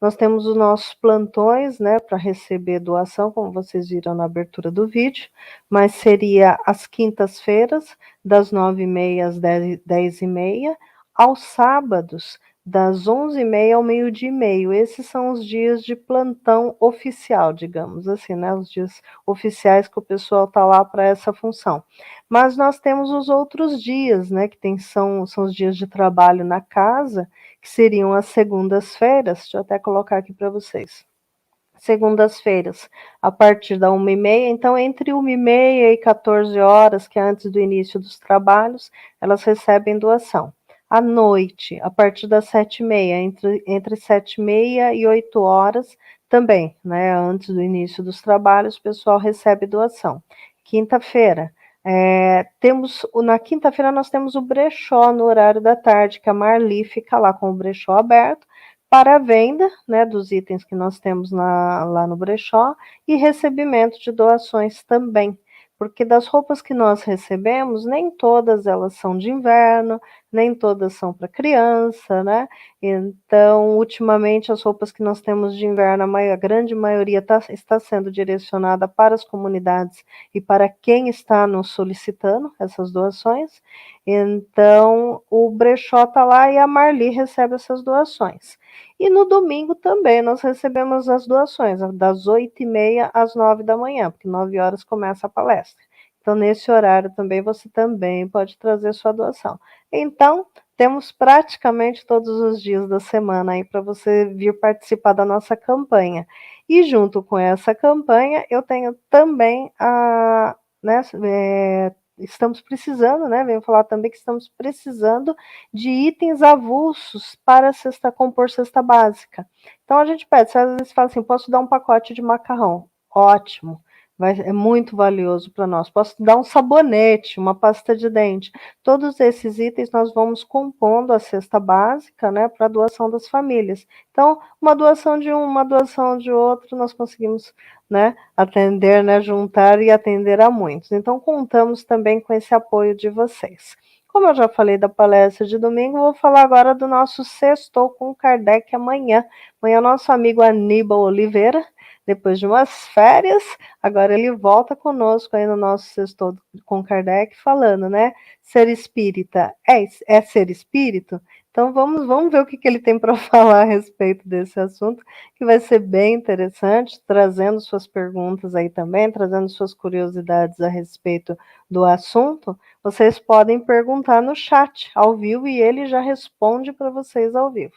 Nós temos os nossos plantões, né, para receber doação, como vocês viram na abertura do vídeo, mas seria às quintas-feiras, das 9h30 às 10h30, aos sábados, das 11h30 ao meio-dia e meio. Esses são os dias de plantão oficial, digamos assim, né, os dias oficiais que o pessoal está lá para essa função. Mas nós temos os outros dias, né, que são os dias de trabalho na casa, que seriam as segundas-feiras. Deixa eu até colocar aqui para vocês. Segundas-feiras, a partir da 1h30, então entre 1h30 e 14 horas, que é antes do início dos trabalhos, elas recebem doação. À noite, a partir das 7h30, entre 7h30 e 8 horas, também, né, antes do início dos trabalhos, o pessoal recebe doação. Quinta-feira, na quinta-feira nós temos o brechó no horário da tarde, que a Marli fica lá com o brechó aberto, para a venda, né, dos itens que nós temos lá no brechó, e recebimento de doações também, porque das roupas que nós recebemos, nem todas elas são de inverno, nem todas são para criança, né? Então, ultimamente, as roupas que nós temos de inverno, a grande maioria está sendo direcionada para as comunidades e para quem está nos solicitando essas doações. Então, o brechó está lá e a Marli recebe essas doações. E no domingo também nós recebemos as doações, das 8h30 às 9 da manhã, porque 9 horas começa a palestra. Então, nesse horário também, você também pode trazer sua doação. Então, temos praticamente todos os dias da semana aí para você vir participar da nossa campanha. E junto com essa campanha, eu tenho também estamos precisando, né? Venho falar também que estamos precisando de itens avulsos para compor cesta básica. Então a gente pede, às vezes fala assim, posso dar um pacote de macarrão? Ótimo. É muito valioso para nós. Posso dar um sabonete, uma pasta de dente. Todos esses itens nós vamos compondo a cesta básica, né, para a doação das famílias. Então, uma doação de um, uma doação de outro, nós conseguimos, né, atender, né, juntar e atender a muitos. Então, contamos também com esse apoio de vocês. Como eu já falei da palestra de domingo, vou falar agora do nosso Sextou com Kardec amanhã. Amanhã, nosso amigo Aníbal Oliveira, depois de umas férias, agora ele volta conosco aí no nosso Sextou com Kardec, falando, né? Ser espírita é ser espírito? Então vamos ver o que ele tem para falar a respeito desse assunto, que vai ser bem interessante, trazendo suas perguntas aí também, trazendo suas curiosidades a respeito do assunto. Vocês podem perguntar no chat ao vivo e ele já responde para vocês ao vivo.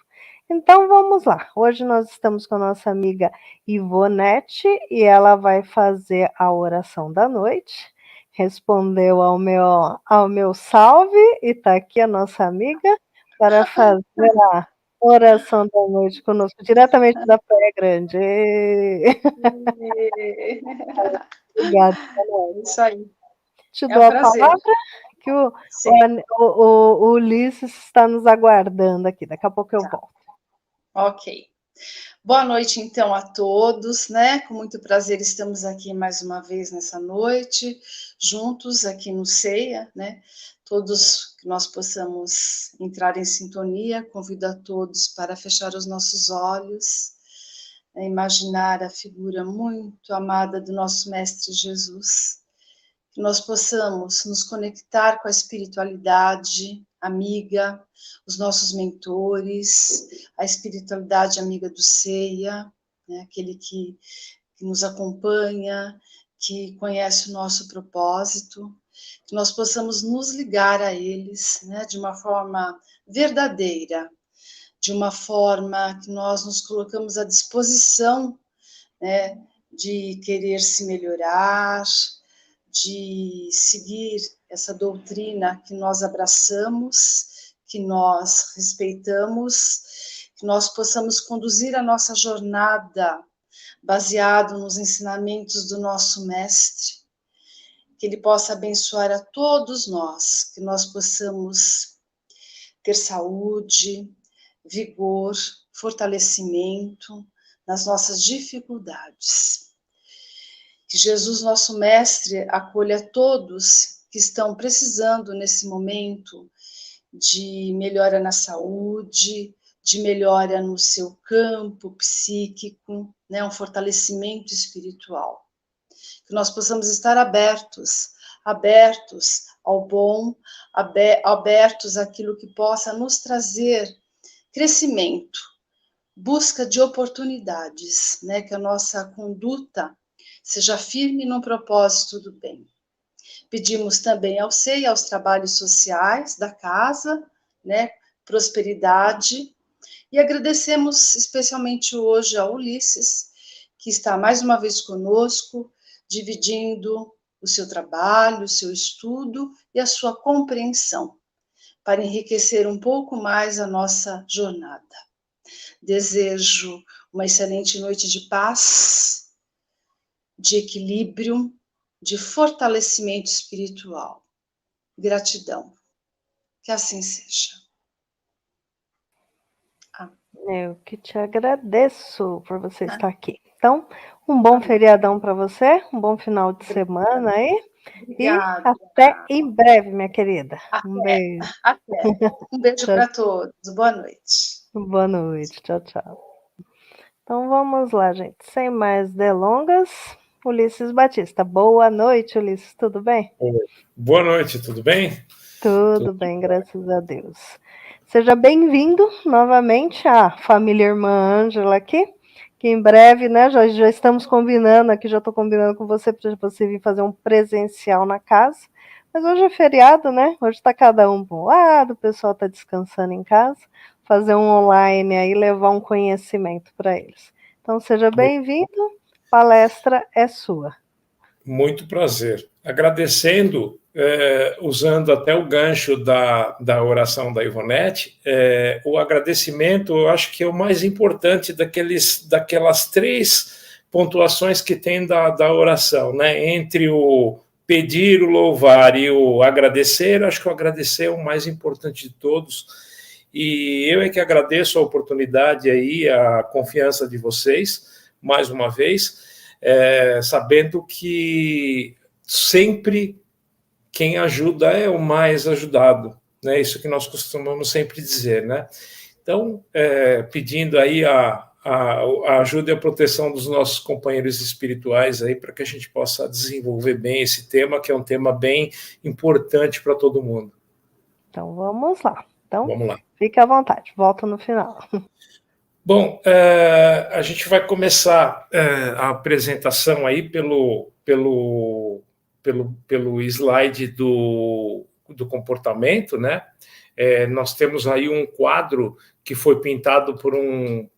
Então vamos lá. Hoje nós estamos com a nossa amiga Ivonete e ela vai fazer a oração da noite. Respondeu ao meu salve e está aqui a nossa amiga para fazer a oração da noite conosco, diretamente da Praia Grande. Obrigada, Ivonete. Isso aí. Te É dou um a prazer. palavra, que Sim. o Ulisses está nos aguardando aqui. Daqui a pouco eu volto. Ok. Boa noite, então, a todos, né? Com muito prazer estamos aqui mais uma vez nessa noite, juntos aqui no CEIA, né? Todos que nós possamos entrar em sintonia, convido a todos para fechar os nossos olhos, imaginar a figura muito amada do nosso Mestre Jesus, que nós possamos nos conectar com a espiritualidade amiga, os nossos mentores, a espiritualidade amiga do CEIA, né, aquele que nos acompanha, que conhece o nosso propósito, que nós possamos nos ligar a eles, né, de uma forma verdadeira, de uma forma que nós nos colocamos à disposição, né, de querer se melhorar, de seguir essa doutrina que nós abraçamos, que nós respeitamos, que nós possamos conduzir a nossa jornada baseado nos ensinamentos do nosso Mestre, que Ele possa abençoar a todos nós, que nós possamos ter saúde, vigor, fortalecimento nas nossas dificuldades. Que Jesus, nosso Mestre, acolha todos que estão precisando nesse momento de melhora na saúde, de melhora no seu campo psíquico, né, um fortalecimento espiritual. Que nós possamos estar abertos ao bom, abertos àquilo que possa nos trazer crescimento, busca de oportunidades, né, que a nossa conduta seja firme no propósito do bem. Pedimos também ao SEI, aos trabalhos sociais da casa, né, prosperidade, e agradecemos especialmente hoje ao Ulisses, que está mais uma vez conosco, dividindo o seu trabalho, o seu estudo e a sua compreensão, para enriquecer um pouco mais a nossa jornada. Desejo uma excelente noite de paz, de equilíbrio, de fortalecimento espiritual. Gratidão. Que assim seja. Eu que te agradeço por você estar aqui. Então, um bom feriadão para você, um bom final de semana aí. Obrigada. E até em breve, minha querida. Um beijo. Até. Um beijo para todos. Boa noite. Boa noite. Tchau, tchau. Então vamos lá, gente. Sem mais delongas, Ulisses Batista. Boa noite, Ulisses. Tudo bem? Boa noite, tudo bem? Tudo bem, graças a Deus. Seja bem-vindo novamente à família Irmã Ângela aqui, que em breve, né, já estamos combinando aqui, já estou combinando com você para você vir fazer um presencial na casa. Mas hoje é feriado, né? Hoje está cada um para um lado, o pessoal está descansando em casa, fazer um online aí, levar um conhecimento para eles. Então seja bem-vindo, palestra é sua. Muito prazer. Agradecendo, usando até o gancho da oração da Ivonete, o agradecimento, eu acho que é o mais importante daquelas 3 pontuações que tem da oração, né? Entre o pedir, o louvar e o agradecer, acho que o agradecer é o mais importante de todos. E eu é que agradeço a oportunidade aí, a confiança de vocês, mais uma vez, sabendo que sempre quem ajuda é o mais ajudado, né? Isso que nós costumamos sempre dizer, né? Então, pedindo aí a ajuda e a proteção dos nossos companheiros espirituais aí para que a gente possa desenvolver bem esse tema, que é um tema bem importante para todo mundo. Então, vamos lá. Então, vamos lá. Fique à vontade, volta no final. Bom, a gente vai começar a apresentação aí pelo slide do comportamento, né? Nós temos aí um quadro que foi pintado por um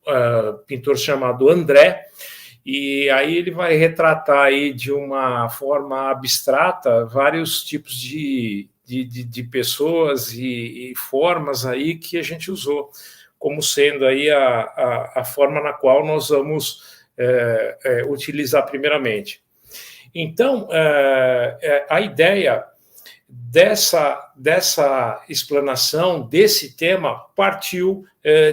pintor chamado André, e aí ele vai retratar aí de uma forma abstrata vários tipos de pessoas e formas aí que a gente usou como sendo aí a forma na qual nós vamos utilizar primeiramente. Então, a ideia dessa explanação, desse tema, partiu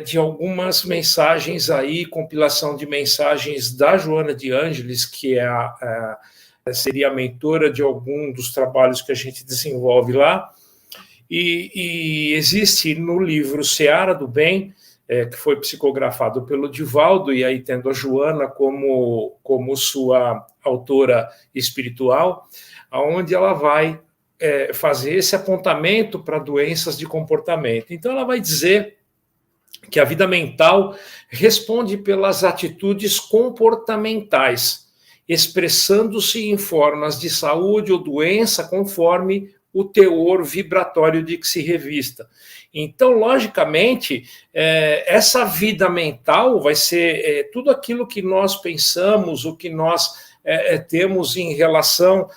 de algumas mensagens aí, compilação de mensagens da Joana de Ângeles, que seria a mentora de algum dos trabalhos que a gente desenvolve lá, e existe no livro Seara do Bem, que foi psicografado pelo Divaldo, e aí tendo a Joana como sua autora espiritual, onde ela vai fazer esse apontamento para doenças de comportamento. Então ela vai dizer que a vida mental responde pelas atitudes comportamentais, expressando-se em formas de saúde ou doença conforme o teor vibratório de que se revista. Então, logicamente, essa vida mental vai ser tudo aquilo que nós pensamos, o que nós temos em relação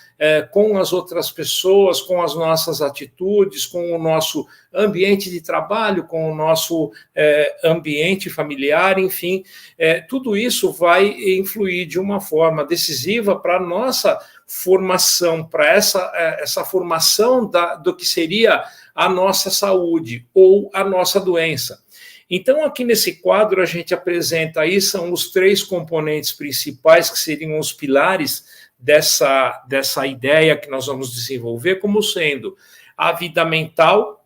com as outras pessoas, com as nossas atitudes, com o nosso ambiente de trabalho, com o nosso ambiente familiar, enfim, tudo isso vai influir de uma forma decisiva para a nossa formação, para essa formação do que seria a nossa saúde ou a nossa doença. Então, aqui nesse quadro, a gente apresenta aí, são os 3 componentes principais, que seriam os pilares dessa ideia que nós vamos desenvolver, como sendo a vida mental,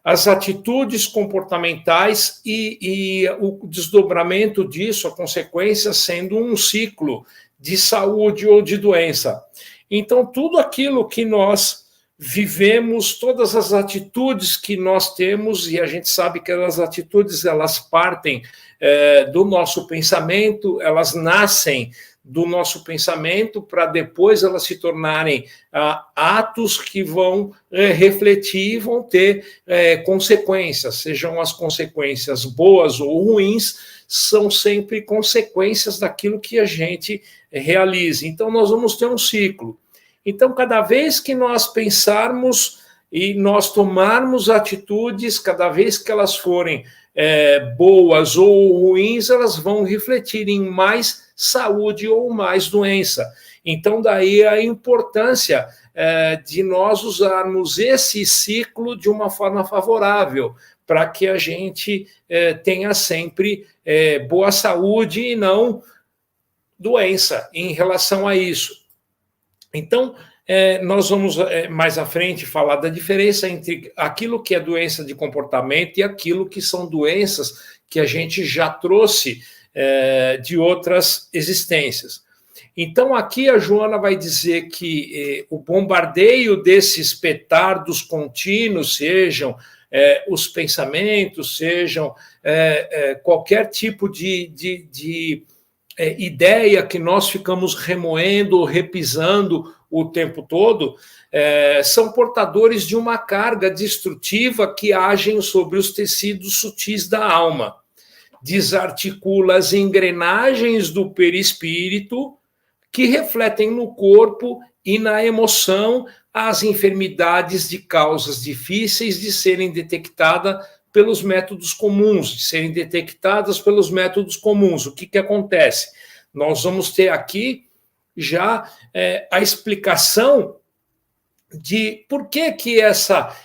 as atitudes comportamentais e o desdobramento disso, a consequência sendo um ciclo de saúde ou de doença. Então, tudo aquilo que nós vivemos, todas as atitudes que nós temos, e a gente sabe que as atitudes, elas partem do nosso pensamento, elas nascem do nosso pensamento para depois elas se tornarem atos que vão refletir e vão ter consequências, sejam as consequências boas ou ruins, são sempre consequências daquilo que a gente realiza. Então, nós vamos ter um ciclo. Então, cada vez que nós pensarmos e nós tomarmos atitudes, cada vez que elas forem boas ou ruins, elas vão refletir em mais saúde ou mais doença. Então, daí a importância de nós usarmos esse ciclo de uma forma favorável, para que a gente tenha sempre boa saúde e não doença em relação a isso. Então, nós vamos mais à frente falar da diferença entre aquilo que é doença de comportamento e aquilo que são doenças que a gente já trouxe de outras existências. Então, aqui a Joana vai dizer que o bombardeio desses petardos contínuos, sejam os pensamentos, sejam qualquer tipo de ideia que nós ficamos remoendo ou repisando o tempo todo, são portadores de uma carga destrutiva que agem sobre os tecidos sutis da alma, desarticula as engrenagens do perispírito que refletem no corpo e na emoção as enfermidades de causas difíceis de serem detectadas pelos métodos comuns, de serem detectadas pelos métodos comuns. O que acontece? Nós vamos ter aqui já a explicação de por que essa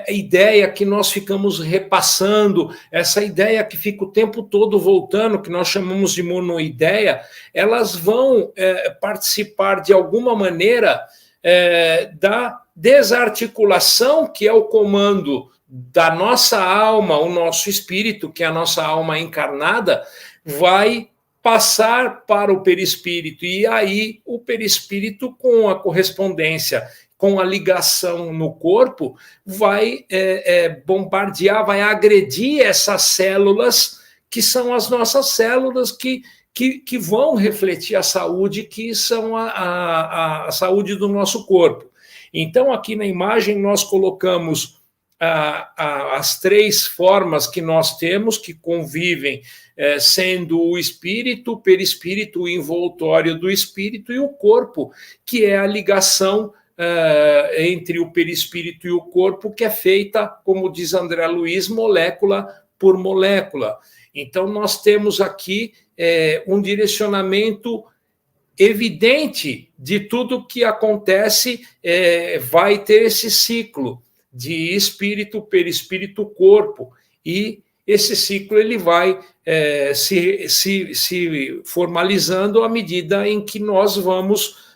ideia que nós ficamos repassando, essa ideia que fica o tempo todo voltando, que nós chamamos de monoideia, elas vão participar de alguma maneira da desarticulação, que é o comando da nossa alma, o nosso espírito, que é a nossa alma encarnada, vai passar para o perispírito, e aí o perispírito, com a correspondência, com a ligação no corpo, vai bombardear, vai agredir essas células, que são as nossas células que vão refletir a saúde, que são a saúde do nosso corpo. Então, aqui na imagem, nós colocamos as três formas que nós temos, que convivem, sendo o espírito, o perispírito, o envoltório do espírito, e o corpo, que é a ligação entre o perispírito e o corpo, que é feita, como diz André Luiz, molécula por molécula. Então, nós temos aqui um direcionamento evidente de tudo que acontece, vai ter esse ciclo de espírito, perispírito, corpo, e esse ciclo ele vai se formalizando à medida em que nós vamos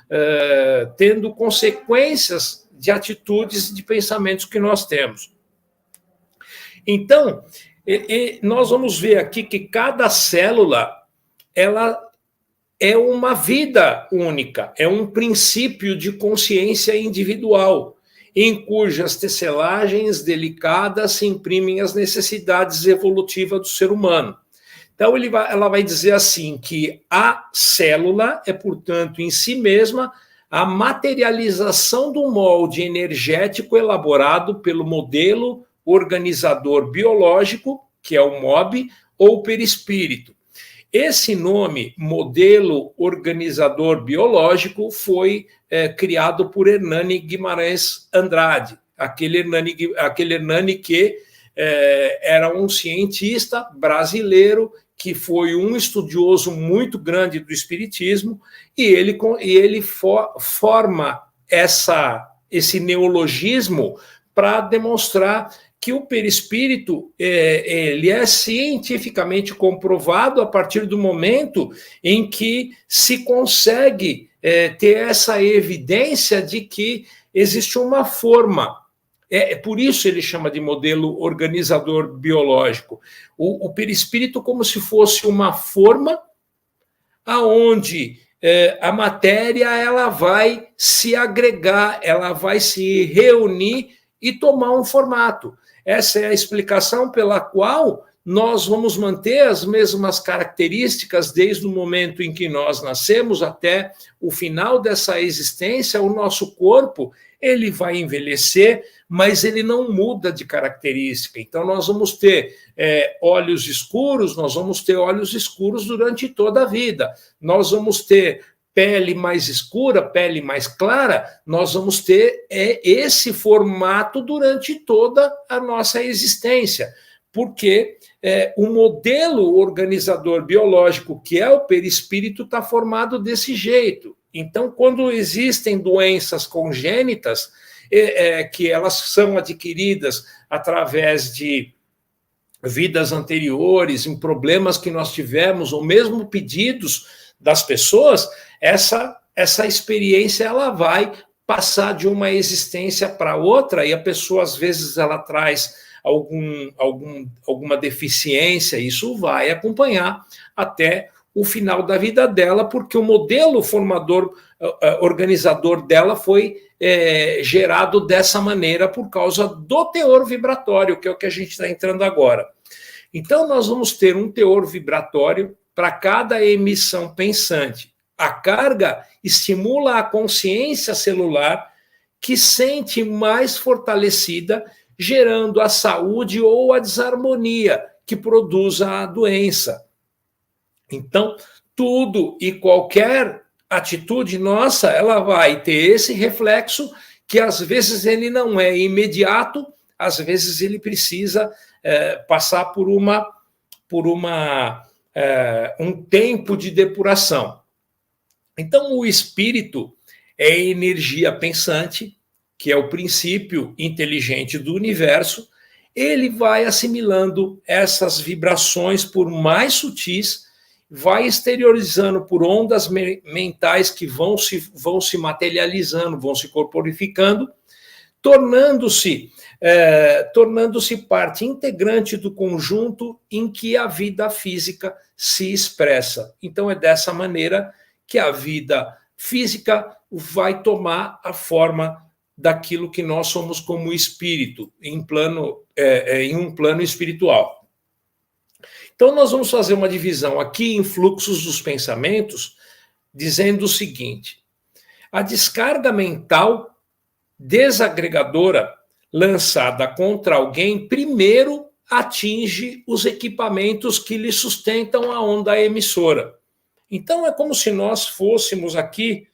tendo consequências de atitudes, de pensamentos que nós temos. Então, nós vamos ver aqui que cada célula, ela é uma vida única, é um princípio de consciência individual, em cujas tecelagens delicadas se imprimem as necessidades evolutivas do ser humano. Então, ela vai dizer assim, que a célula é, portanto, em si mesma, a materialização do molde energético elaborado pelo modelo organizador biológico, que é o MOB, ou perispírito. Esse nome, modelo organizador biológico, foi criado por Hernani Guimarães Andrade, aquele Hernani que era um cientista brasileiro, que foi um estudioso muito grande do espiritismo, e ele forma esse neologismo para demonstrar que o perispírito ele é cientificamente comprovado a partir do momento em que se consegue ter essa evidência de que existe uma forma Por isso ele chama de modelo organizador biológico. O perispírito como se fosse uma forma aonde a matéria ela vai se agregar, ela vai se reunir e tomar um formato. Essa é a explicação pela qual nós vamos manter as mesmas características desde o momento em que nós nascemos até o final dessa existência. O nosso corpo ele vai envelhecer, mas ele não muda de característica. Então, nós vamos ter olhos escuros, nós vamos ter olhos escuros durante toda a vida. Nós vamos ter pele mais escura, pele mais clara, nós vamos ter esse formato durante toda a nossa existência. Porque o modelo organizador biológico, que é o perispírito, está formado desse jeito. Então, quando existem doenças congênitas, que elas são adquiridas através de vidas anteriores, em problemas que nós tivemos, ou mesmo pedidos das pessoas, essa experiência ela vai passar de uma existência para outra, e a pessoa, às vezes, ela traz alguma deficiência, isso vai acompanhar até o final da vida dela, porque o modelo formador, organizador dela foi gerado dessa maneira por causa do teor vibratório, que é o que a gente está entrando agora. Então, nós vamos ter um teor vibratório para cada emissão pensante. A carga estimula a consciência celular, que sente mais fortalecida, gerando a saúde ou a desarmonia, que produz a doença. Então, tudo e qualquer atitude nossa, ela vai ter esse reflexo, que às vezes ele não é imediato, às vezes ele precisa passar por um tempo de depuração. Então, o espírito é energia pensante, que é o princípio inteligente do universo. Ele vai assimilando essas vibrações por mais sutis, vai exteriorizando por ondas mentais que vão se materializando, vão se corporificando, tornando-se parte integrante do conjunto em que a vida física se expressa. Então, é dessa maneira que a vida física vai tomar a forma daquilo que nós somos como espírito, em um plano espiritual. Então, nós vamos fazer uma divisão aqui em fluxos dos pensamentos, dizendo o seguinte: a descarga mental desagregadora lançada contra alguém primeiro atinge os equipamentos que lhe sustentam a onda emissora. Então, é como se nós fôssemos aqui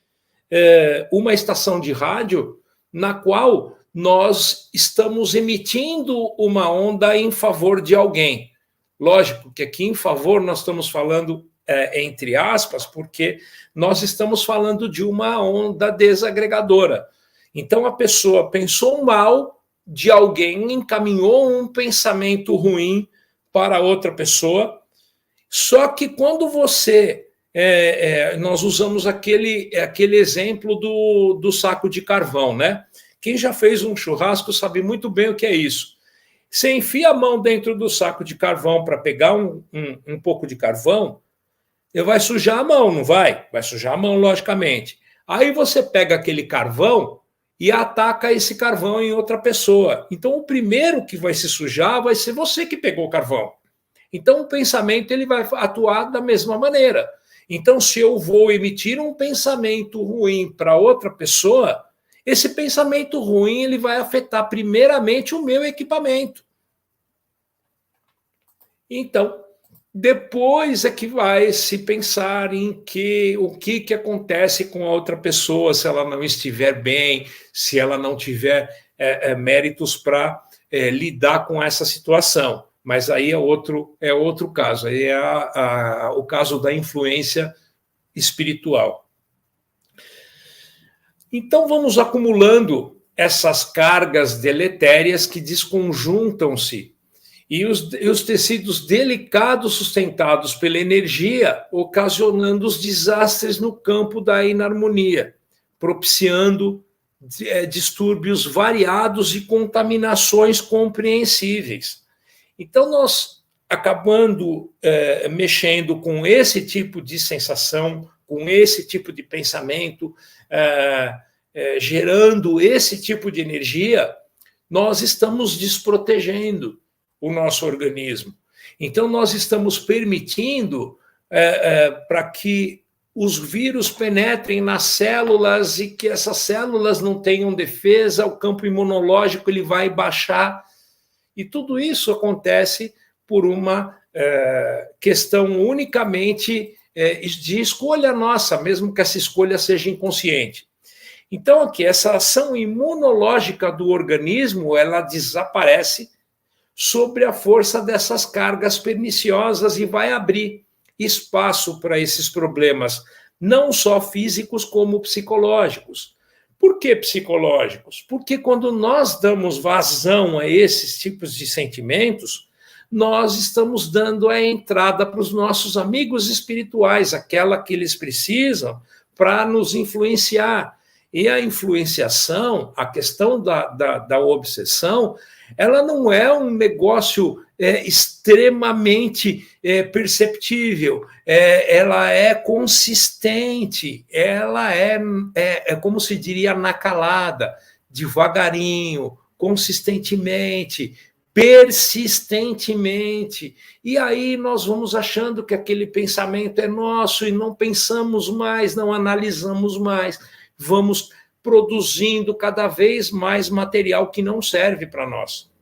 uma estação de rádio na qual nós estamos emitindo uma onda em favor de alguém. Lógico que aqui em favor nós estamos falando entre aspas, porque nós estamos falando de uma onda desagregadora. Então, a pessoa pensou mal de alguém, encaminhou um pensamento ruim para outra pessoa, só que quando você... nós usamos aquele exemplo do saco de carvão, né? Quem já fez um churrasco sabe muito bem o que é isso. Você enfia a mão dentro do saco de carvão para pegar um pouco de carvão, vai sujar a mão, não vai? Vai sujar a mão, logicamente. Aí você pega aquele carvão e ataca esse carvão em outra pessoa. Então, o primeiro que vai se sujar vai ser você que pegou o carvão. Então, o pensamento ele vai atuar da mesma maneira. Então, se eu vou emitir um pensamento ruim para outra pessoa, esse pensamento ruim ele vai afetar primeiramente o meu equipamento. Então, depois é que vai se pensar em o que acontece com a outra pessoa, se ela não estiver bem, se ela não tiver méritos para lidar com essa situação. Mas aí é outro caso, aí é o caso da influência espiritual. Então, vamos acumulando essas cargas deletérias que desconjuntam-se e os tecidos delicados sustentados pela energia, ocasionando os desastres no campo da inarmonia, propiciando distúrbios variados e contaminações compreensíveis. Então, nós acabando mexendo com esse tipo de sensação, com esse tipo de pensamento, gerando esse tipo de energia, nós estamos desprotegendo o nosso organismo. Então, nós estamos permitindo para que os vírus penetrem nas células e que essas células não tenham defesa, o campo imunológico ele vai baixar. E tudo isso acontece por uma questão unicamente de escolha nossa, mesmo que essa escolha seja inconsciente. Então, aqui, essa ação imunológica do organismo, ela desaparece sobre a força dessas cargas perniciosas e vai abrir espaço para esses problemas, não só físicos como psicológicos. Por que psicológicos? Porque quando nós damos vazão a esses tipos de sentimentos, nós estamos dando a entrada para os nossos amigos espirituais, aquela que eles precisam para nos influenciar. E a influenciação, a questão da obsessão, ela não é um negócio extremamente perceptível, ela é consistente, ela é como se diria, na calada, devagarinho, consistentemente, persistentemente. E aí nós vamos achando que aquele pensamento é nosso e não pensamos mais, não analisamos mais, vamos produzindo cada vez mais material que não serve para nós.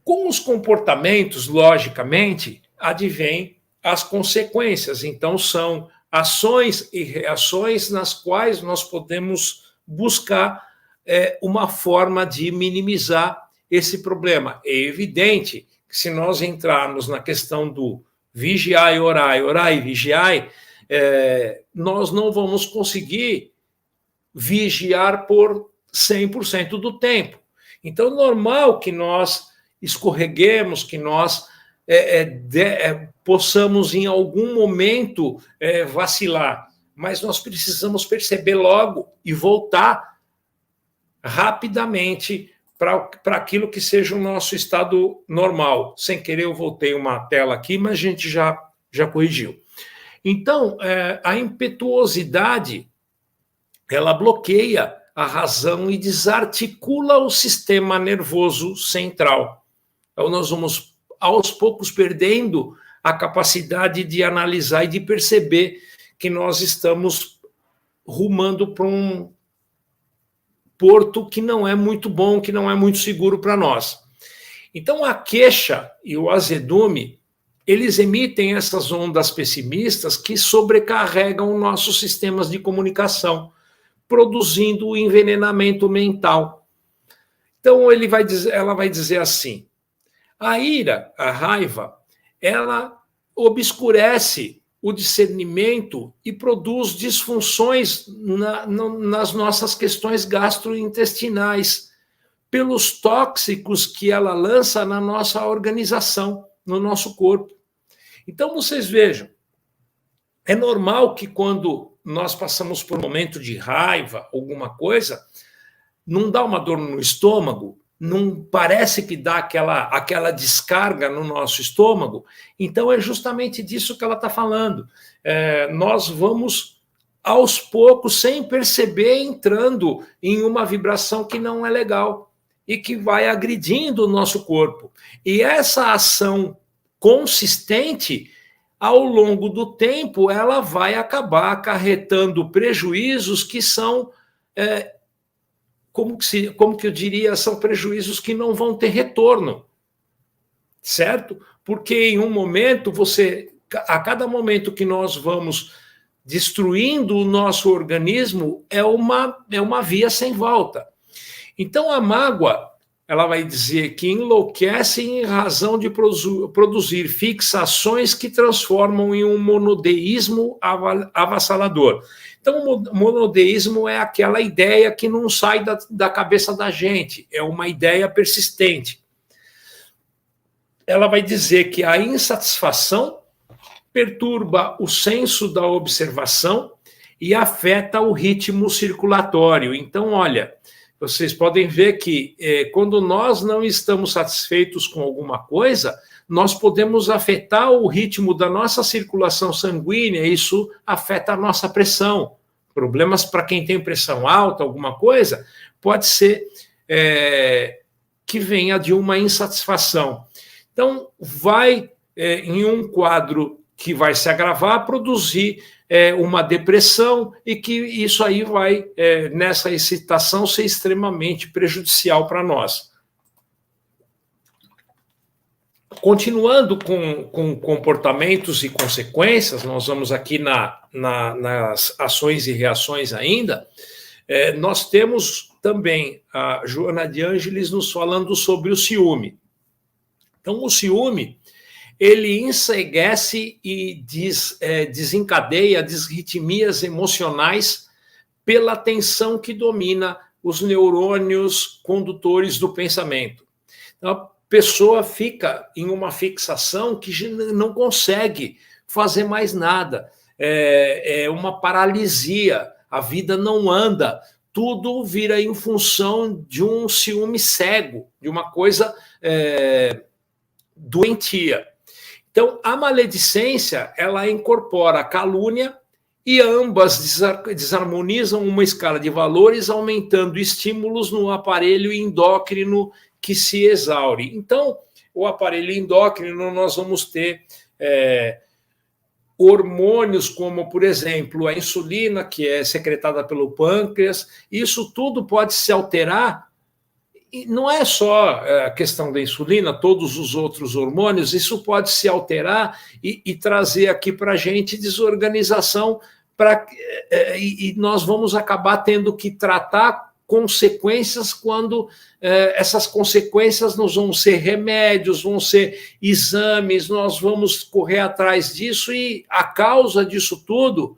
Com os comportamentos, logicamente, advém as consequências. Então, são ações e reações nas quais nós podemos buscar uma forma de minimizar esse problema. É evidente que se nós entrarmos na questão do vigiai, orai, orai e vigiai, nós não vamos conseguir vigiar por 100% do tempo. Então, é normal que nós escorreguemos, que nós possamos em algum momento vacilar, mas nós precisamos perceber logo e voltar rapidamente para aquilo que seja o nosso estado normal. Sem querer, eu voltei uma tela aqui, mas a gente já corrigiu. Então, a impetuosidade, ela bloqueia a razão e desarticula o sistema nervoso central. Então, nós vamos, aos poucos, perdendo a capacidade de analisar e de perceber que nós estamos rumando para um porto que não é muito bom, que não é muito seguro para nós. Então, a queixa e o azedume, eles emitem essas ondas pessimistas que sobrecarregam nossos sistemas de comunicação, produzindo o envenenamento mental. Então, ela vai dizer assim, a ira, a raiva, ela obscurece o discernimento e produz disfunções nas nossas questões gastrointestinais, pelos tóxicos que ela lança na nossa organização, no nosso corpo. Então, vocês vejam, é normal que quando nós passamos por um momento de raiva, alguma coisa, não dá uma dor no estômago, não parece que dá aquela descarga no nosso estômago. Então, é justamente disso que ela está falando. Nós vamos, aos poucos, sem perceber, entrando em uma vibração que não é legal e que vai agredindo o nosso corpo. E essa ação consistente, ao longo do tempo, ela vai acabar acarretando prejuízos que são... Como que eu diria, são prejuízos que não vão ter retorno, certo? Porque em um momento, a cada momento que nós vamos destruindo o nosso organismo, é uma via sem volta. Então, a mágoa, ela vai dizer que enlouquece em razão de produzir fixações que transformam em um monodeísmo avassalador. Então, o monodeísmo é aquela ideia que não sai da cabeça da gente, é uma ideia persistente. Ela vai dizer que a insatisfação perturba o senso da observação e afeta o ritmo circulatório. Então, olha, vocês podem ver que quando nós não estamos satisfeitos com alguma coisa, nós podemos afetar o ritmo da nossa circulação sanguínea, isso afeta a nossa pressão. Problemas para quem tem pressão alta, alguma coisa, pode ser que venha de uma insatisfação. Então, vai, em um quadro que vai se agravar, produzir uma depressão e que isso aí vai, nessa excitação, ser extremamente prejudicial para nós. Continuando com comportamentos e consequências, nós vamos aqui nas ações e reações ainda, nós temos também a Joana de Ângeles nos falando sobre o ciúme. Então, o ciúme, ele enseguece e desencadeia desritmias emocionais pela tensão que domina os neurônios condutores do pensamento. Então, a pessoa fica em uma fixação que não consegue fazer mais nada. É uma paralisia, a vida não anda, tudo vira em função de um ciúme cego, de uma coisa doentia. Então, a maledicência, ela incorpora a calúnia e ambas desarmonizam uma escala de valores, aumentando estímulos no aparelho endócrino que se exaure. Então, o aparelho endócrino, nós vamos ter hormônios como, por exemplo, a insulina, que é secretada pelo pâncreas. Isso tudo pode se alterar. E não é só a questão da insulina, todos os outros hormônios, isso pode se alterar e trazer aqui para a gente desorganização, e nós vamos acabar tendo que tratar consequências quando essas consequências não vão ser remédios, vão ser exames, nós vamos correr atrás disso e a causa disso tudo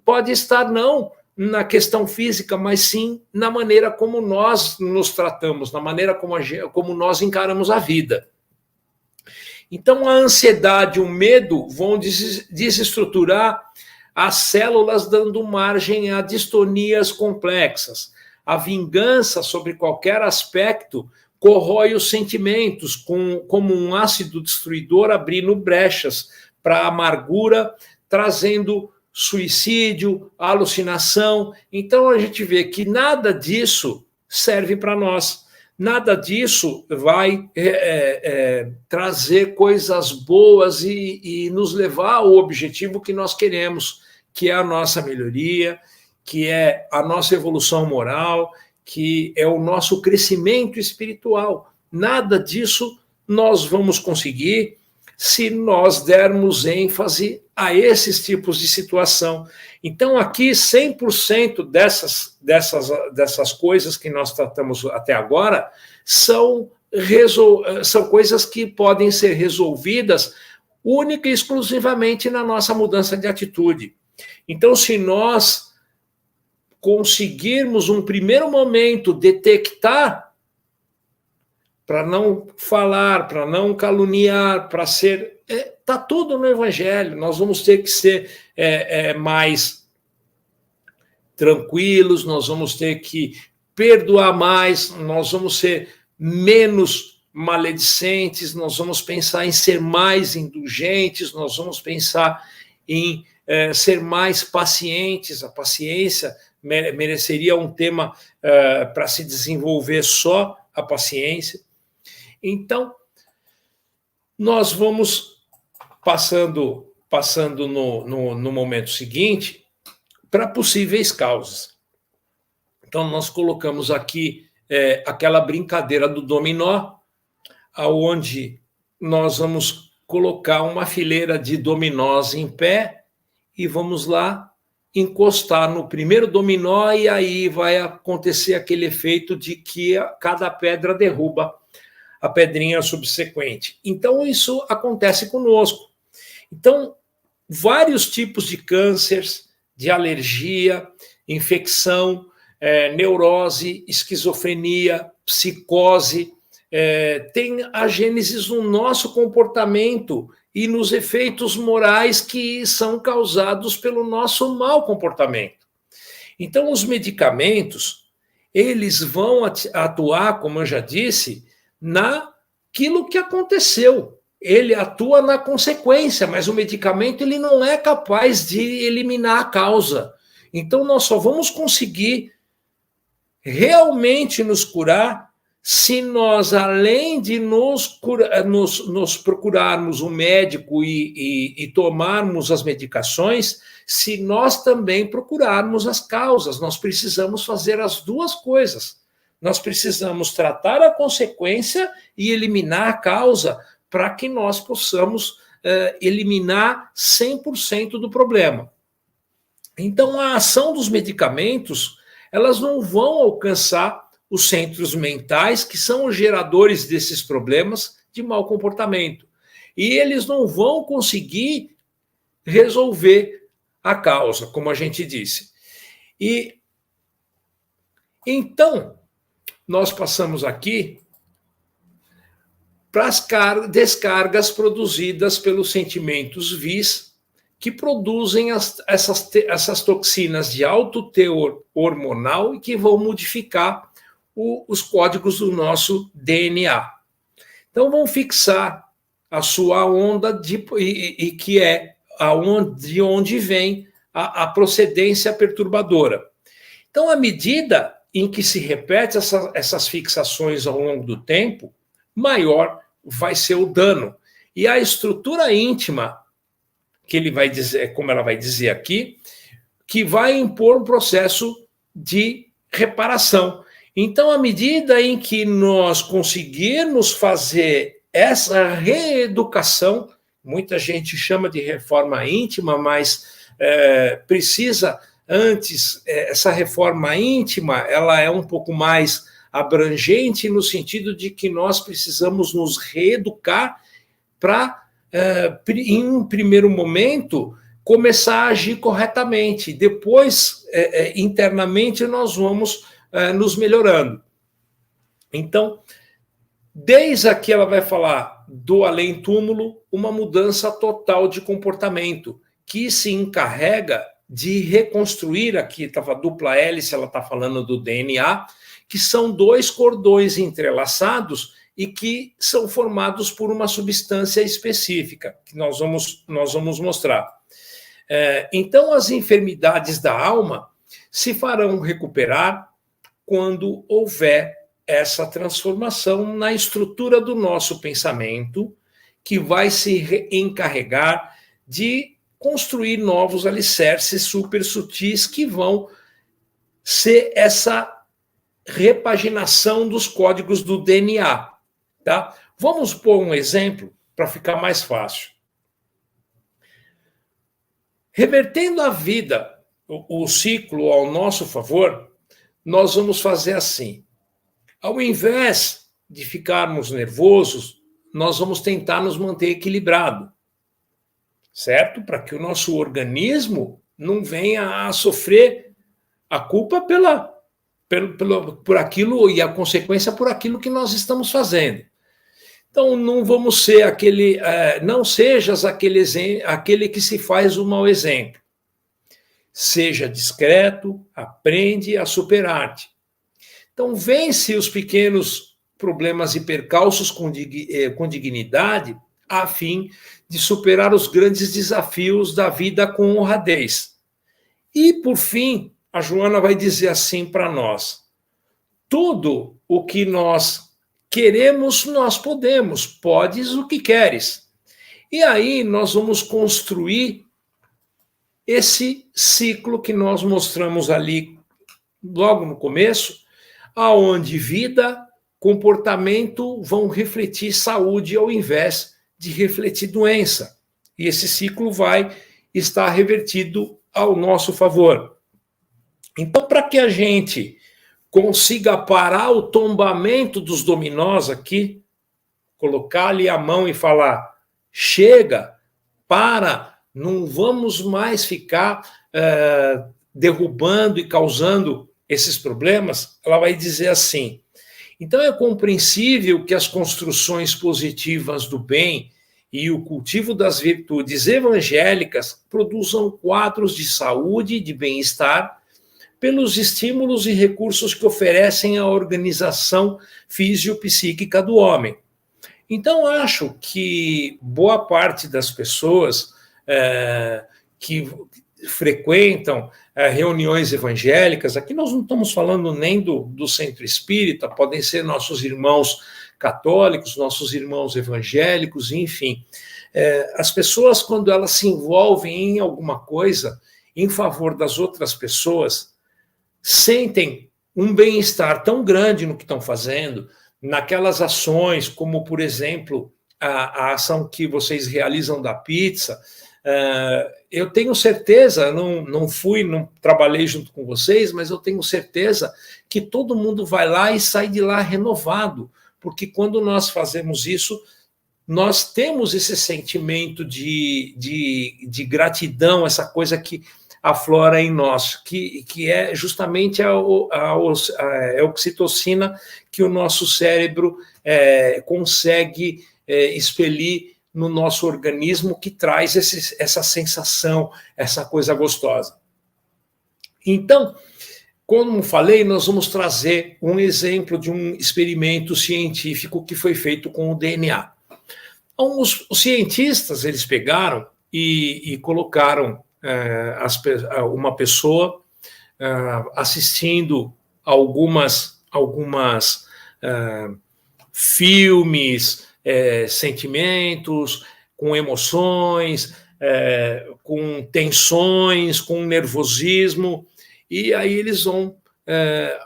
pode estar não na questão física, mas sim na maneira como nós nos tratamos, na maneira como nós encaramos a vida. Então, a ansiedade e o medo vão desestruturar as células, dando margem a distonias complexas. A vingança sobre qualquer aspecto corrói os sentimentos, como um ácido destruidor abrindo brechas para a amargura, trazendo suicídio, alucinação. Então, a gente vê que nada disso serve para nós. Nada disso vai trazer coisas boas e nos levar ao objetivo que nós queremos, que é a nossa melhoria, que é a nossa evolução moral, que é o nosso crescimento espiritual. Nada disso nós vamos conseguir se nós dermos ênfase a esses tipos de situação. Então, aqui, 100% dessas coisas que nós tratamos até agora são coisas que podem ser resolvidas única e exclusivamente na nossa mudança de atitude. Então, se nós conseguirmos um primeiro momento detectar, para não falar, para não caluniar, para ser... Está tudo no Evangelho. Nós vamos ter que ser mais tranquilos, nós vamos ter que perdoar mais, nós vamos ser menos maledicentes, nós vamos pensar em ser mais indulgentes, nós vamos pensar em ser mais pacientes. A paciência mereceria um tema para se desenvolver só a paciência. Então, nós vamos passando no momento seguinte para possíveis causas. Então, nós colocamos aqui aquela brincadeira do dominó, onde nós vamos colocar uma fileira de dominós em pé e vamos lá encostar no primeiro dominó e aí vai acontecer aquele efeito de que cada pedra derruba a pedrinha subsequente. Então, isso acontece conosco. Então, vários tipos de cânceres, de alergia, infecção, neurose, esquizofrenia, psicose, tem a gênese no nosso comportamento e nos efeitos morais que são causados pelo nosso mau comportamento. Então, os medicamentos, eles vão atuar, como eu já disse, naquilo que aconteceu. Ele atua na consequência, mas o medicamento ele não é capaz de eliminar a causa. Então, nós só vamos conseguir realmente nos curar se nós, além de nos procurarmos um médico e tomarmos as medicações, se nós também procurarmos as causas. Nós precisamos fazer as duas coisas. Nós precisamos tratar a consequência e eliminar a causa para que nós possamos eliminar 100% do problema. Então, a ação dos medicamentos, elas não vão alcançar os centros mentais, que são os geradores desses problemas de mau comportamento. E eles não vão conseguir resolver a causa, como a gente disse. E então, nós passamos aqui para as descargas produzidas pelos sentimentos vis, que produzem essas toxinas de alto teor hormonal e que vão modificar os códigos do nosso DNA. Então, vão fixar a sua onda e que é de onde vem a procedência perturbadora. Então, à medida em que se repete essas fixações ao longo do tempo, maior vai ser o dano. E a estrutura íntima, que ele vai dizer, como ela vai dizer aqui, que vai impor um processo de reparação. Então, à medida em que nós conseguirmos fazer essa reeducação, muita gente chama de reforma íntima, mas precisa antes, essa reforma íntima, ela é um pouco mais abrangente no sentido de que nós precisamos nos reeducar para, em um primeiro momento, começar a agir corretamente. Depois, internamente, nós vamos nos melhorando. Então, desde aqui ela vai falar do além-túmulo, uma mudança total de comportamento, que se encarrega de reconstruir, aqui estava dupla hélice, ela está falando do DNA, que são dois cordões entrelaçados e que são formados por uma substância específica, que nós vamos mostrar. Então, as enfermidades da alma se farão recuperar quando houver essa transformação na estrutura do nosso pensamento, que vai se encarregar de construir novos alicerces super sutis que vão ser essa repaginação dos códigos do DNA. Tá? Vamos pôr um exemplo para ficar mais fácil. Revertendo a vida, o ciclo ao nosso favor, nós vamos fazer assim. Ao invés de ficarmos nervosos, nós vamos tentar nos manter equilibrado, certo? Para que o nosso organismo não venha a sofrer a culpa por aquilo e a consequência por aquilo que nós estamos fazendo. Então, não vamos ser não sejas aquele que se faz o mau exemplo. Seja discreto, aprende a superar-te. Então, vence os pequenos problemas e percalços com dignidade, a fim de superar os grandes desafios da vida com honradez. E, por fim, a Joana vai dizer assim para nós: tudo o que nós queremos, nós podemos, podes o que queres. E aí nós vamos construir esse ciclo que nós mostramos ali logo no começo, aonde vida, comportamento vão refletir saúde ao invés de refletir doença. E esse ciclo vai estar revertido ao nosso favor. Então, para que a gente consiga parar o tombamento dos dominós aqui, colocar ali a mão e falar: chega, para, não vamos mais ficar derrubando e causando esses problemas, ela vai dizer assim: então é compreensível que as construções positivas do bem e o cultivo das virtudes evangélicas produzam quadros de saúde e de bem-estar pelos estímulos e recursos que oferecem a organização fisiopsíquica do homem. Então, acho que boa parte das pessoas que frequentam reuniões evangélicas, aqui nós não estamos falando nem do centro espírita, podem ser nossos irmãos católicos, nossos irmãos evangélicos, enfim. As pessoas, quando elas se envolvem em alguma coisa em favor das outras pessoas, sentem um bem-estar tão grande no que estão fazendo, naquelas ações, como, por exemplo, a ação que vocês realizam da pizza. Eu tenho certeza, não trabalhei junto com vocês, mas eu tenho certeza que todo mundo vai lá e sai de lá renovado, porque quando nós fazemos isso, nós temos esse sentimento de gratidão, essa coisa que aflora em nós, que é justamente a oxitocina que o nosso cérebro consegue expelir no nosso organismo, que traz essa sensação, essa coisa gostosa. Então, como falei, nós vamos trazer um exemplo de um experimento científico que foi feito com o DNA. Então, os cientistas, eles pegaram e colocaram uma pessoa assistindo algumas filmes, sentimentos, com emoções, com tensões, com nervosismo, e aí eles vão,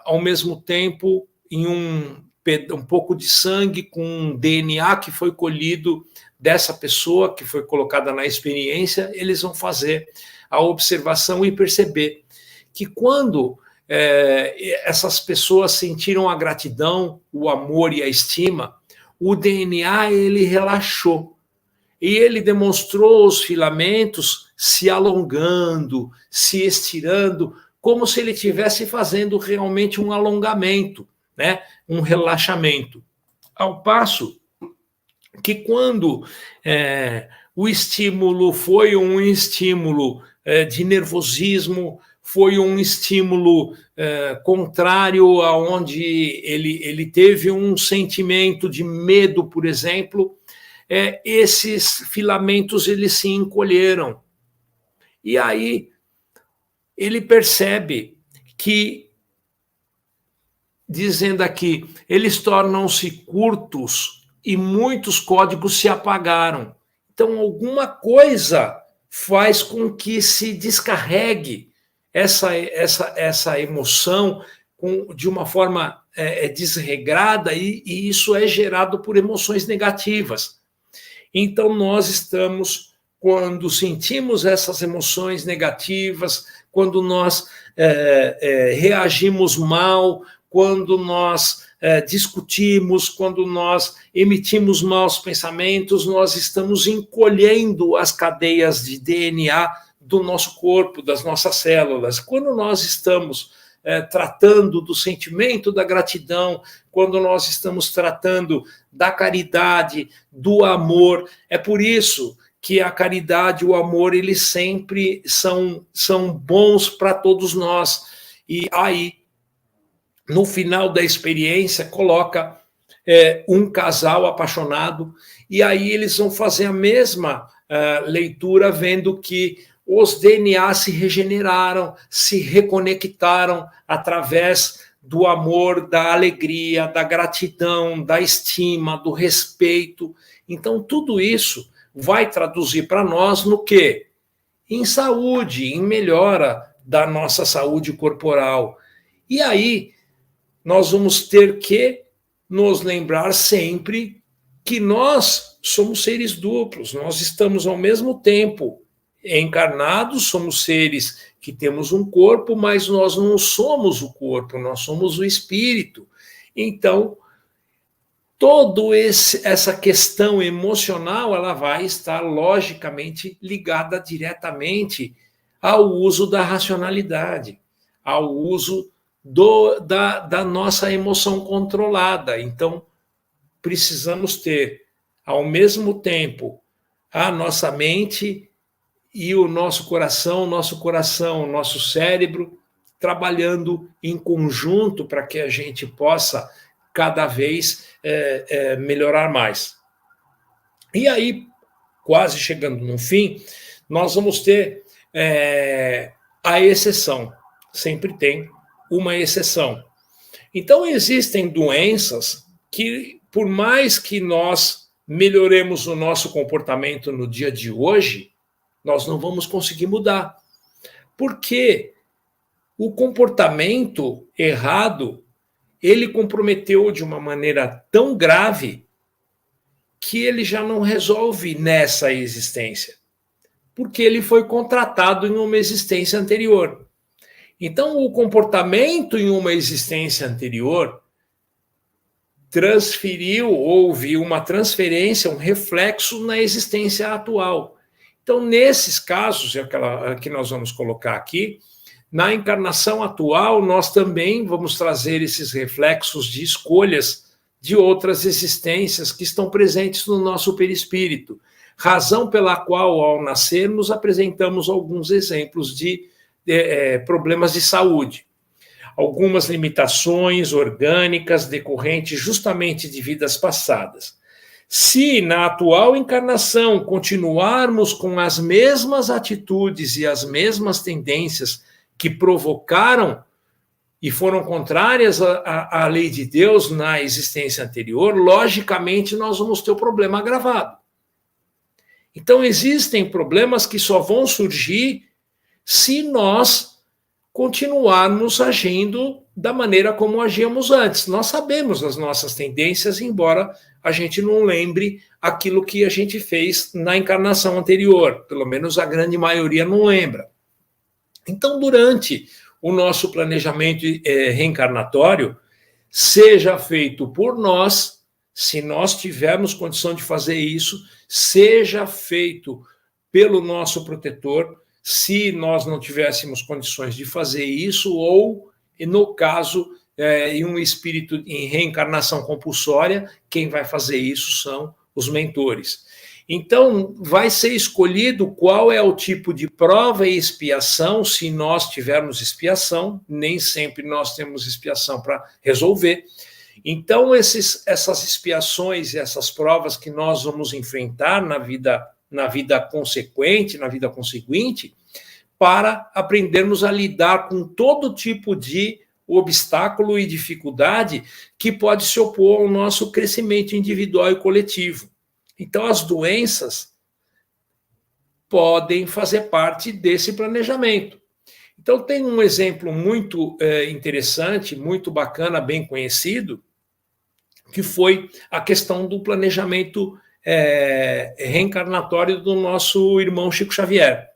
ao mesmo tempo, em um pouco de sangue com DNA que foi colhido dessa pessoa, que foi colocada na experiência, eles vão fazer a observação e perceber que quando essas pessoas sentiram a gratidão, o amor e a estima, o DNA ele relaxou e ele demonstrou os filamentos se alongando, se estirando, como se ele estivesse fazendo realmente um alongamento, né? Um relaxamento. Ao passo que quando o estímulo foi um estímulo de nervosismo, foi um estímulo contrário, aonde ele teve um sentimento de medo, por exemplo, esses filamentos eles se encolheram. E aí ele percebe que, dizendo aqui, eles tornam-se curtos e muitos códigos se apagaram. Então, alguma coisa faz com que se descarregue essa emoção de uma forma desregrada, e isso é gerado por emoções negativas. Então, nós estamos, quando sentimos essas emoções negativas, quando nós reagimos mal, quando nós discutimos, quando nós emitimos maus pensamentos, nós estamos encolhendo as cadeias de DNA do nosso corpo, das nossas células. Quando nós estamos tratando do sentimento da gratidão, quando nós estamos tratando da caridade, do amor, é por isso que a caridade e o amor, eles sempre são bons para todos nós. E aí, no final da experiência, coloca um casal apaixonado, e aí eles vão fazer a mesma leitura, vendo que os DNA se regeneraram, se reconectaram através do amor, da alegria, da gratidão, da estima, do respeito. Então, tudo isso vai traduzir para nós no quê? Em saúde, em melhora da nossa saúde corporal. E aí, nós vamos ter que nos lembrar sempre que nós somos seres duplos, nós estamos ao mesmo tempo encarnados, somos seres que temos um corpo, mas nós não somos o corpo, nós somos o espírito. Então, toda essa questão emocional, ela vai estar logicamente ligada diretamente ao uso da racionalidade, ao uso da nossa emoção controlada. Então, precisamos ter, ao mesmo tempo, a nossa mente e o nosso coração, nosso cérebro, trabalhando em conjunto para que a gente possa cada vez melhorar mais. E aí, quase chegando no fim, nós vamos ter a exceção. Sempre tem uma exceção. Então, existem doenças que, por mais que nós melhoremos o nosso comportamento no dia de hoje, nós não vamos conseguir mudar. Porque o comportamento errado, ele comprometeu de uma maneira tão grave que ele já não resolve nessa existência, porque ele foi contratado em uma existência anterior. Então, o comportamento em uma existência anterior houve uma transferência, um reflexo na existência atual. Então, nesses casos, aquela que nós vamos colocar aqui, na encarnação atual, nós também vamos trazer esses reflexos de escolhas de outras existências que estão presentes no nosso perispírito, razão pela qual, ao nascermos, apresentamos alguns exemplos de problemas de saúde. Algumas limitações orgânicas decorrentes justamente de vidas passadas. Se na atual encarnação continuarmos com as mesmas atitudes e as mesmas tendências que provocaram e foram contrárias à lei de Deus na existência anterior, logicamente nós vamos ter o problema agravado. Então existem problemas que só vão surgir se nós continuarmos agindo da maneira como agíamos antes. Nós sabemos as nossas tendências, embora a gente não lembre aquilo que a gente fez na encarnação anterior. Pelo menos a grande maioria não lembra. Então, durante o nosso planejamento reencarnatório, seja feito por nós, se nós tivermos condição de fazer isso, seja feito pelo nosso protetor, se nós não tivéssemos condições de fazer isso, ou, no caso, em um espírito em reencarnação compulsória, quem vai fazer isso são os mentores. Então, vai ser escolhido qual é o tipo de prova e expiação, se nós tivermos expiação, nem sempre nós temos expiação para resolver. Então, essas expiações e essas provas que nós vamos enfrentar na vida consequente, na vida conseguinte, para aprendermos a lidar com todo tipo de obstáculo e dificuldade que pode se opor ao nosso crescimento individual e coletivo. Então, as doenças podem fazer parte desse planejamento. Então, tem um exemplo muito interessante, muito bacana, bem conhecido, que foi a questão do planejamento reencarnatório do nosso irmão Chico Xavier.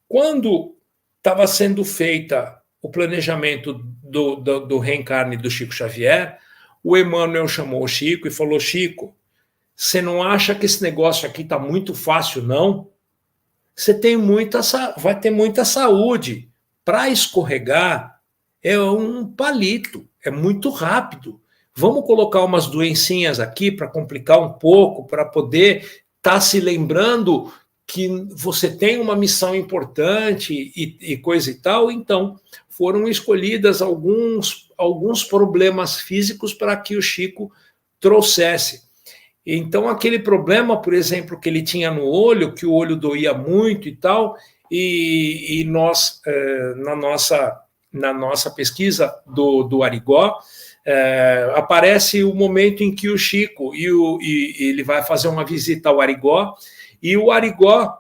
Quando estava sendo feita o planejamento do reencarne do Chico Xavier, o Emmanuel chamou o Chico e falou: Chico, você não acha que esse negócio aqui está muito fácil, não? Você vai ter muita saúde. Para escorregar, é um palito, é muito rápido. Vamos colocar umas doencinhas aqui para complicar um pouco, para poder estar se lembrando que você tem uma missão importante e coisa e tal. Então, foram escolhidas alguns problemas físicos para que o Chico trouxesse. Então, aquele problema, por exemplo, que ele tinha no olho, que o olho doía muito e tal, e nós, na nossa pesquisa do Arigó, aparece o momento em que o Chico, ele vai fazer uma visita ao Arigó, e o Arigó,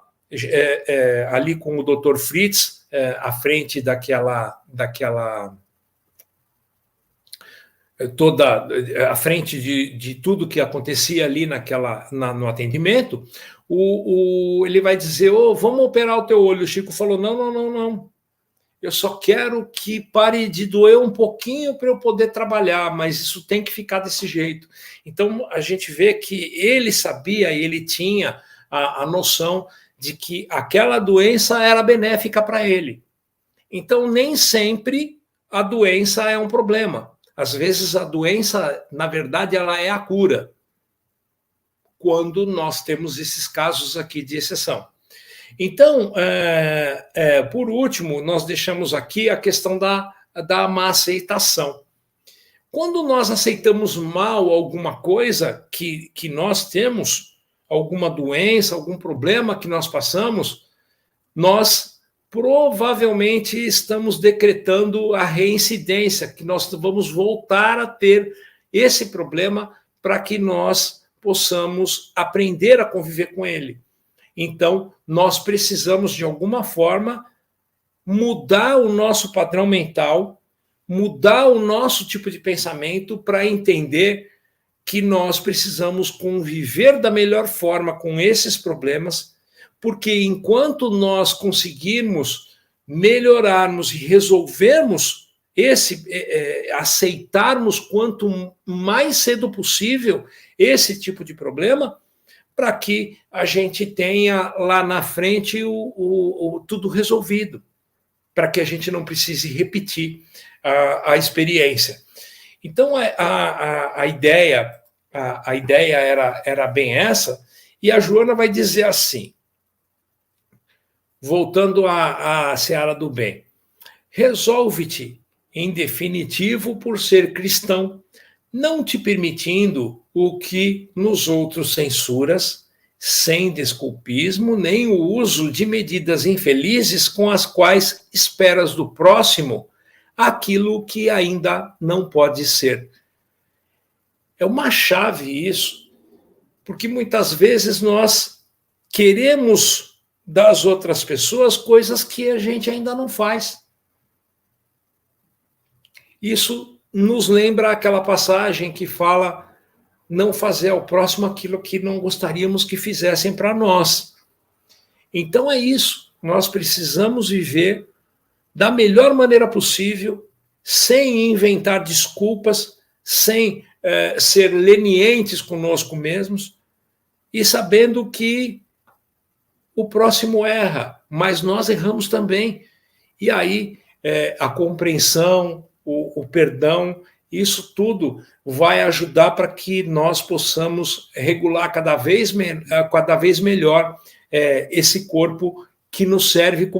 ali com o Dr. Fritz, à frente toda à frente de tudo que acontecia ali no atendimento, ele vai dizer: vamos operar o teu olho. O Chico falou: não. Eu só quero que pare de doer um pouquinho para eu poder trabalhar, mas isso tem que ficar desse jeito. Então, a gente vê que ele sabia e ele tinha a noção de que aquela doença era benéfica para ele. Então, nem sempre a doença é um problema. Às vezes, a doença, na verdade, ela é a cura. quando nós temos esses casos aqui de exceção. Então, por último, nós deixamos aqui a questão da má aceitação. Quando nós aceitamos mal alguma coisa que nós temos, alguma doença, algum problema que nós passamos, nós provavelmente estamos decretando a reincidência, que nós vamos voltar a ter esse problema para que nós possamos aprender a conviver com ele. Então, nós precisamos, de alguma forma, mudar o nosso padrão mental, mudar o nosso tipo de pensamento para entender que nós precisamos conviver da melhor forma com esses problemas, porque enquanto nós conseguirmos melhorarmos e resolvermos aceitarmos quanto mais cedo possível esse tipo de problema, para que a gente tenha lá na frente tudo resolvido, para que a gente não precise repetir a experiência. Então, a ideia era bem essa, e a Joana vai dizer assim, voltando à seara do bem: resolve-te, em definitivo, por ser cristão, não te permitindo o que nos outros censuras, sem desculpismo, nem o uso de medidas infelizes com as quais esperas do próximo aquilo que ainda não pode ser. É uma chave isso, porque muitas vezes nós queremos das outras pessoas coisas que a gente ainda não faz. Isso nos lembra aquela passagem que fala não fazer ao próximo aquilo que não gostaríamos que fizessem para nós. Então é isso, nós precisamos viver da melhor maneira possível, sem inventar desculpas, sem ser lenientes conosco mesmos, e sabendo que o próximo erra, mas nós erramos também. E aí a compreensão, o perdão, isso tudo vai ajudar para que nós possamos regular cada vez melhor esse corpo que nos serve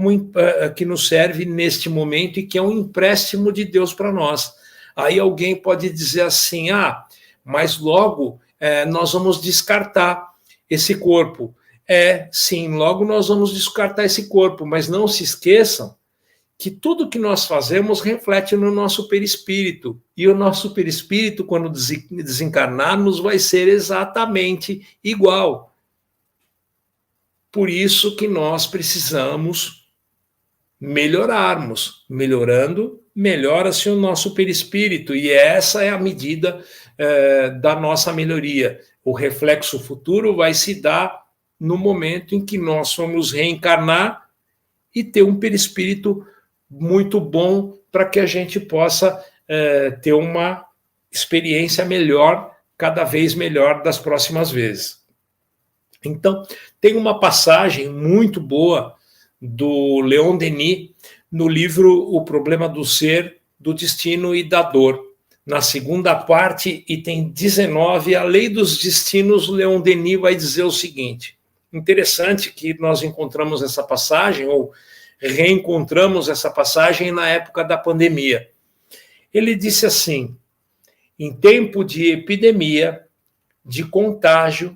que nos serve neste momento e que é um empréstimo de Deus para nós. Aí alguém pode dizer assim, mas logo nós vamos descartar esse corpo. Sim, logo nós vamos descartar esse corpo, mas não se esqueçam que tudo que nós fazemos reflete no nosso perispírito, e o nosso perispírito, quando desencarnarmos, vai ser exatamente igual. Por isso que nós precisamos melhorarmos. Melhorando, melhora-se o nosso perispírito, e essa é a medida da nossa melhoria. O reflexo futuro vai se dar no momento em que nós vamos reencarnar e ter um perispírito muito bom para que a gente possa ter uma experiência melhor, cada vez melhor das próximas vezes. Então, tem uma passagem muito boa do Leon Denis no livro O Problema do Ser, do Destino e da Dor. Na segunda parte, item 19, a lei dos destinos, Leon Denis vai dizer o seguinte: interessante que nós encontramos essa passagem, ou reencontramos essa passagem na época da pandemia. Ele disse assim: em tempo de epidemia, de contágio,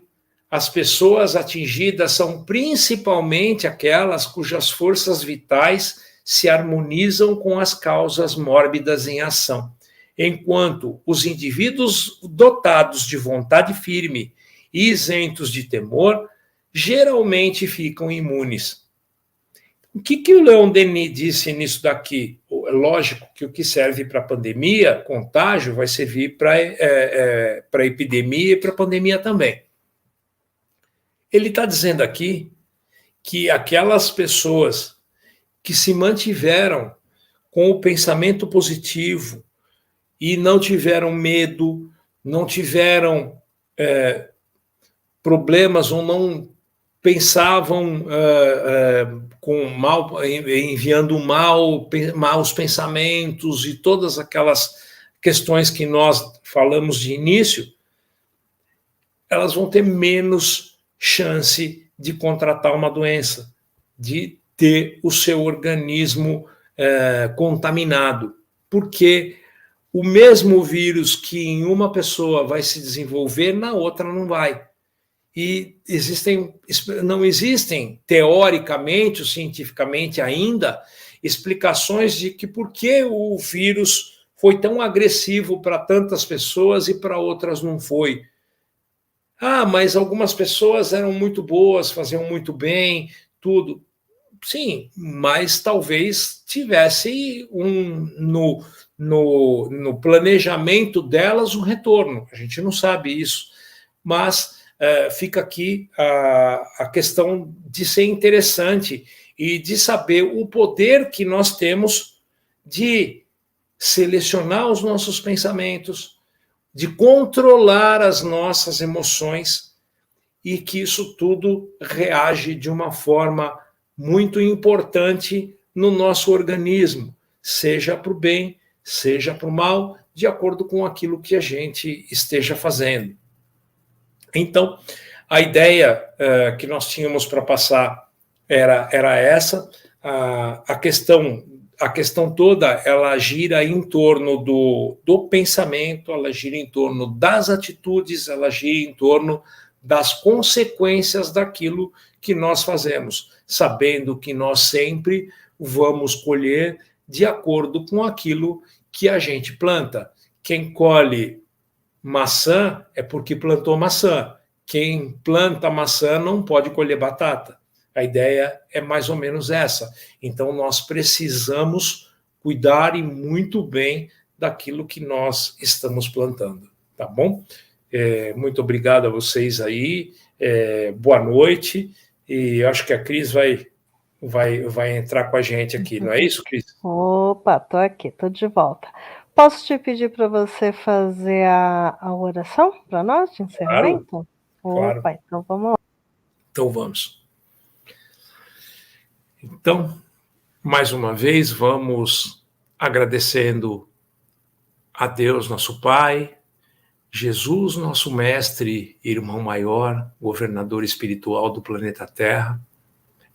as pessoas atingidas são principalmente aquelas cujas forças vitais se harmonizam com as causas mórbidas em ação, enquanto os indivíduos dotados de vontade firme e isentos de temor geralmente ficam imunes. O que o Leon Denis disse nisso daqui? É lógico que o que serve para a pandemia, contágio, vai servir para a epidemia e para a pandemia também. Ele está dizendo aqui que aquelas pessoas que se mantiveram com o pensamento positivo e não tiveram medo, não tiveram problemas ou não pensavam com mal, enviando maus pensamentos e todas aquelas questões que nós falamos de início, elas vão ter menos chance de contratar uma doença, de ter o seu organismo contaminado, porque o mesmo vírus que em uma pessoa vai se desenvolver, na outra não vai. E não existem, teoricamente ou cientificamente ainda, explicações de que por que o vírus foi tão agressivo para tantas pessoas e para outras não foi. Mas algumas pessoas eram muito boas, faziam muito bem, tudo. Sim, mas talvez tivesse no planejamento delas um retorno. A gente não sabe isso, mas fica aqui a questão de ser interessante e de saber o poder que nós temos de selecionar os nossos pensamentos, de controlar as nossas emoções e que isso tudo reage de uma forma muito importante no nosso organismo, seja para o bem, seja para o mal, de acordo com aquilo que a gente esteja fazendo. Então, a ideia que nós tínhamos para passar era essa. A questão toda, ela gira em torno do pensamento, ela gira em torno das atitudes, ela gira em torno das consequências daquilo que nós fazemos, sabendo que nós sempre vamos colher de acordo com aquilo que a gente planta. Quem colhe maçã é porque plantou maçã. Quem planta maçã não pode colher batata. A ideia é mais ou menos essa. Então, nós precisamos cuidar e muito bem daquilo que nós estamos plantando, tá bom? Muito obrigado a vocês aí, boa noite, e acho que a Cris vai entrar com a gente aqui, não é isso, Cris? Opa, tô aqui, tô de volta. Posso te pedir para você fazer a oração para nós de encerramento? Claro. Opa, então vamos lá. Então vamos. Então, mais uma vez, vamos agradecendo a Deus, nosso Pai, Jesus, nosso mestre, irmão maior, governador espiritual do planeta Terra,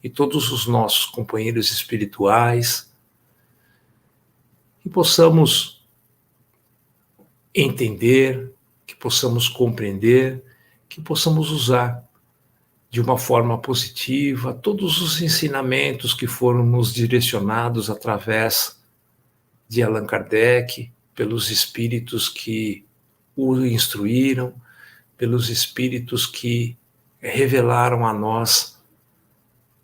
e todos os nossos companheiros espirituais, que possamos entender, que possamos compreender, que possamos usar de uma forma positiva todos os ensinamentos que foram nos direcionados através de Allan Kardec, pelos espíritos que o instruíram, pelos espíritos que revelaram a nós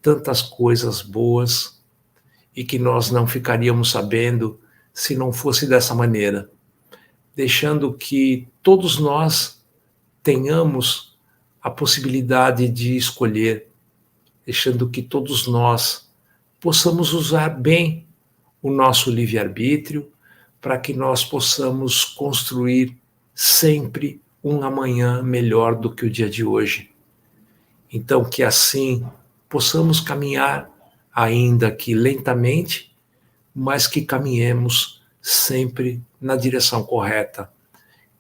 tantas coisas boas e que nós não ficaríamos sabendo se não fosse dessa maneira, deixando que todos nós tenhamos a possibilidade de escolher, deixando que todos nós possamos usar bem o nosso livre-arbítrio para que nós possamos construir sempre um amanhã melhor do que o dia de hoje. Então, que assim possamos caminhar, ainda que lentamente, mas que caminhemos sempre na direção correta.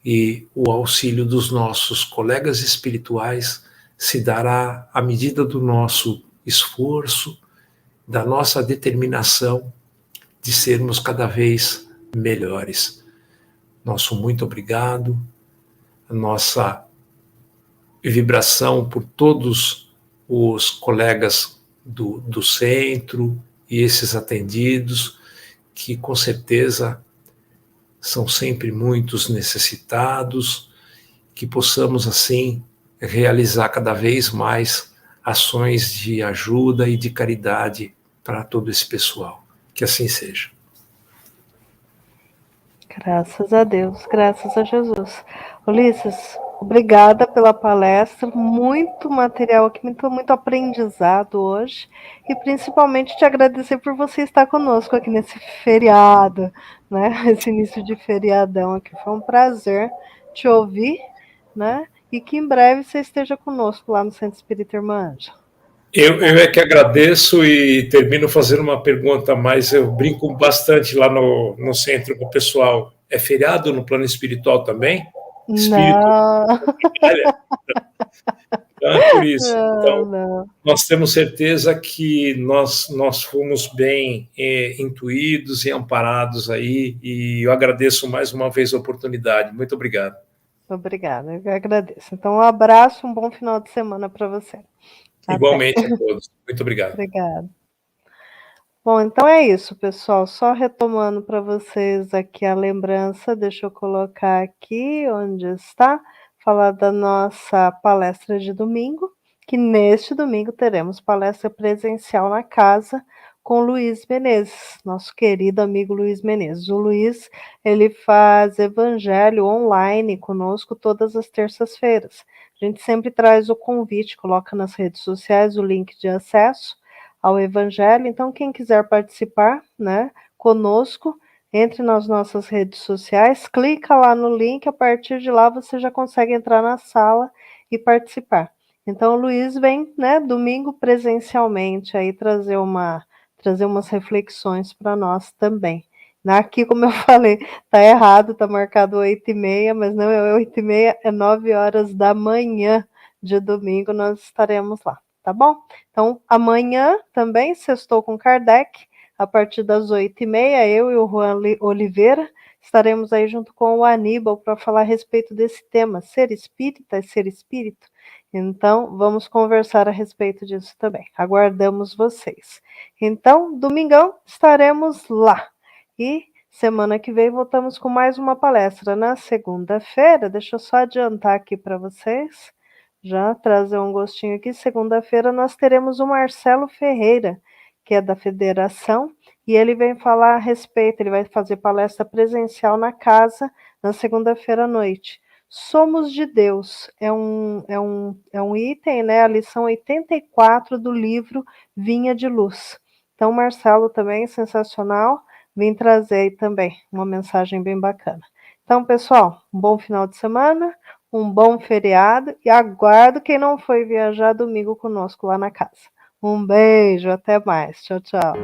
E o auxílio dos nossos colegas espirituais se dará à medida do nosso esforço, da nossa determinação de sermos cada vez melhores. Nosso muito obrigado, a nossa vibração por todos os colegas do centro e esses atendidos, que com certeza são sempre muitos necessitados, que possamos assim realizar cada vez mais ações de ajuda e de caridade para todo esse pessoal. Que assim seja. Graças a Deus, graças a Jesus. Ulisses, obrigada pela palestra, muito material aqui, muito aprendizado hoje, e principalmente te agradecer por você estar conosco aqui nesse feriado, né? Esse início de feriadão aqui, foi um prazer te ouvir, né? E que em breve você esteja conosco lá no Centro Espírita Irmã Ângela. Eu é que agradeço e termino fazendo uma pergunta, mas eu brinco bastante lá no centro com o pessoal. É feriado no plano espiritual também? espírito Não, trabalha. Então, é por isso. não, Então, não. nós temos certeza que nós fomos bem intuídos e amparados aí, e eu agradeço mais uma vez a oportunidade. Muito obrigado. Obrigada, eu que agradeço. Então, um abraço, um bom final de semana para você. Até. Igualmente a todos. Muito obrigado. Obrigada. Bom, então é isso, pessoal. Só retomando para vocês aqui a lembrança, deixa eu colocar aqui onde está, falar da nossa palestra de domingo, que neste domingo teremos palestra presencial na casa com Luiz Menezes, nosso querido amigo Luiz Menezes. O Luiz, ele faz evangelho online conosco todas as terças-feiras. A gente sempre traz o convite, coloca nas redes sociais o link de acesso ao Evangelho. Então, quem quiser participar, né, conosco, entre nas nossas redes sociais, clica lá no link, a partir de lá você já consegue entrar na sala e participar. Então, o Luiz vem, né, domingo presencialmente aí trazer umas reflexões para nós também. Aqui, como eu falei, tá errado, tá marcado 8h30, mas não é 8h30, é 9h da manhã de domingo, nós estaremos lá, tá bom? Então, amanhã também, sextou com Kardec, a partir das 8h30, eu e o Juan Oliveira estaremos aí junto com o Aníbal para falar a respeito desse tema, ser espírita e ser espírito. Então, vamos conversar a respeito disso também. Aguardamos vocês. Então, domingão, estaremos lá. E semana que vem voltamos com mais uma palestra. Na segunda-feira, deixa eu só adiantar aqui para vocês, já trazer um gostinho aqui. Segunda-feira nós teremos o Marcelo Ferreira, que é da Federação, e ele vem falar a respeito, ele vai fazer palestra presencial na casa na segunda-feira à noite. Somos de Deus, é um item, né? A lição 84 do livro Vinha de Luz. Então, Marcelo também, sensacional, vim trazer aí também uma mensagem bem bacana. Então, pessoal, um bom final de semana, um bom feriado e aguardo quem não foi viajar domingo conosco lá na casa. Um beijo, até mais. Tchau, tchau.